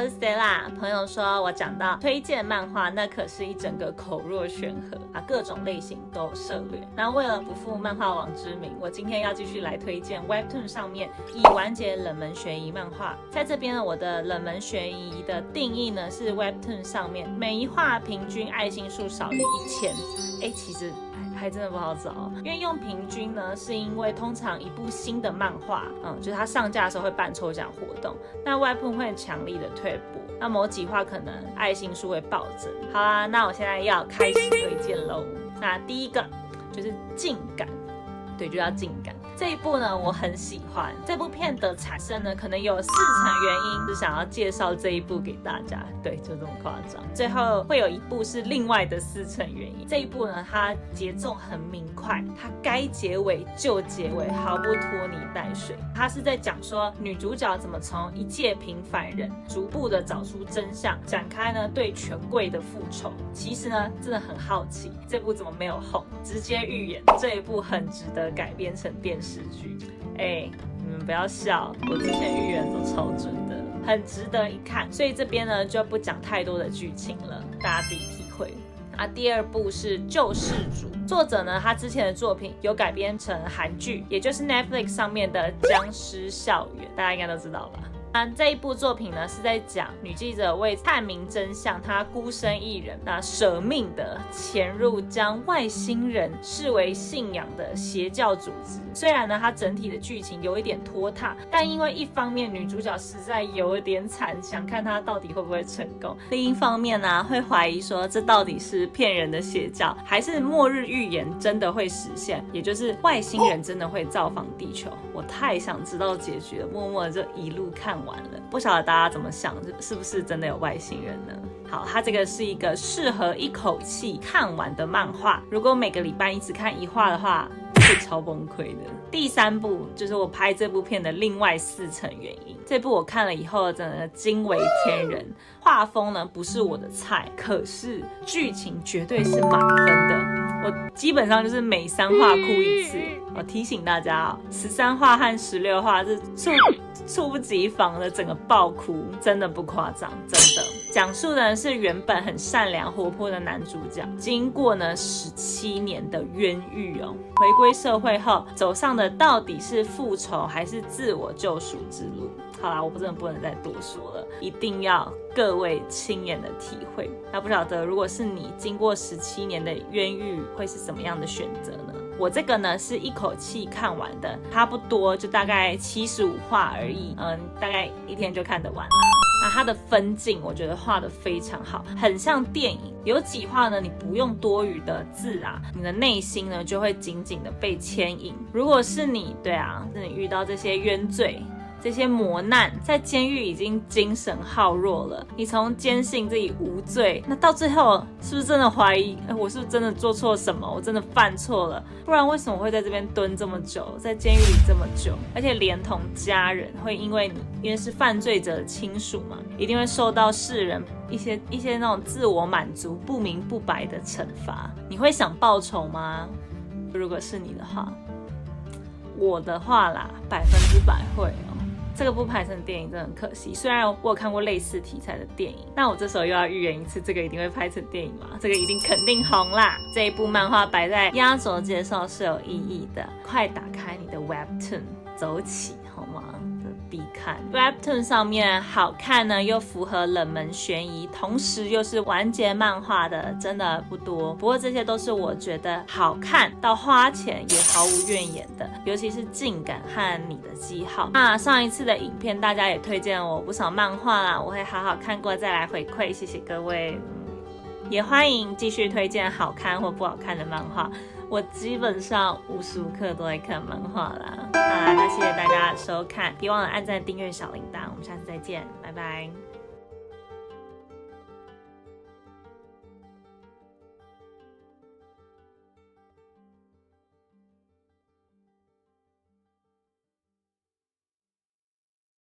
是 Stella。朋友说我讲到推荐漫画，那可是一整个口若悬河啊，各种类型都有涉猎。那为了不负漫画王之名，我今天要继续来推荐 Webtoon 上面已完结冷门悬疑漫画。在这边呢，我的冷门悬疑的定义呢是 Webtoon 上面每一话平均爱心数少于1000。其实还真的不好找，因为用平均呢，是因为通常一部新的漫画，就是它上架的时候会办抽奖活动，那Webtoon会很强力的推播，那某几话可能爱心数会暴增。好啦，那我现在要开始推荐喽。那第一个就是静感，对，就叫静感。这一部呢，我很喜欢。这部片的产生呢，可能有4层原因，是想要介绍这一部给大家。对，就这么夸张。最后会有一部是另外的4层原因。这一部呢，它节奏很明快，它该结尾就结尾，毫不拖泥带水。它是在讲说女主角怎么从一介平凡人，逐步的找出真相，展开呢对权贵的复仇。其实呢，真的很好奇，这部怎么没有红？直接预言这一部很值得改编成电视剧。你们不要笑，我之前预言都超准的，很值得一看。所以这边呢就不讲太多的剧情了，大家自己体会。第二部是《救世主》，作者呢他之前的作品有改编成韩剧，也就是 Netflix 上面的《僵尸校园》，大家应该都知道吧。这一部作品呢是在讲女记者为探明真相，她孤身一人，舍命的潜入将外星人视为信仰的邪教组织。虽然呢它整体的剧情有一点拖沓，但因为一方面女主角实在有一点惨，想看她到底会不会成功，另一方面呢会怀疑说这到底是骗人的邪教，还是末日预言真的会实现，也就是外星人真的会造访地球。我太想知道结局了，默默的就一路看完了，不晓得大家怎么想，是不是真的有外星人呢？好，它这个是一个适合一口气看完的漫画，如果每个礼拜你只看1话的话，会超崩溃的。第3部就是我拍这部片的另外4层原因。这部我看了以后真的惊为天人，画风呢不是我的菜，可是剧情绝对是满分的。我基本上就是每3话哭一次。我提醒大家13话和16话是猝不及防的整个爆哭，真的不夸张，真的。讲述的是原本很善良活泼的男主角，经过呢17年的冤狱回归社会后走上的到底是复仇还是自我救赎之路。好啦，我真的不能再多说了，一定要各位亲眼的体会。那不晓得如果是你经过17年的冤狱，会是什么样的选择呢？我这个呢是一口气看完的，差不多就大概75话而已，大概1天就看得完了。那它的分镜我觉得画得非常好，很像电影。有几话呢，你不用多余的字你的内心呢就会紧紧的被牵引。如果是你，是你遇到这些冤罪，这些磨难，在监狱已经精神耗弱了，你从坚信自己无罪，那到最后是不是真的怀疑，我是不是真的做错什么，我真的犯错了，不然为什么会在这边蹲这么久，在监狱里这么久，而且连同家人会因为是犯罪者的亲属嘛，一定会受到世人一些那种自我满足不明不白的惩罚。你会想报仇吗？如果是你的话，我的话啦，100%会这个不拍成电影真的很可惜，虽然我有看过类似题材的电影，那我这时候又要预言一次，这个一定会拍成电影吗？这个一定肯定红啦。这一部漫画摆在压轴介绍是有意义的，快打开你的 Webtoon 走起好吗？必看 Webtoon 上面好看呢，又符合冷门悬疑，同时又是完结漫画的，真的不多。不过这些都是我觉得好看到花钱也毫无怨言的，尤其是静感和你的记号。上一次的影片大家也推荐我不少漫画啦，我会好好看过再来回馈，谢谢各位。也欢迎继续推荐好看或不好看的漫画，我基本上无时无刻都在看漫画啦。那谢谢大家的收看，别忘了按赞、订阅、小铃铛，我们下次再见，拜拜。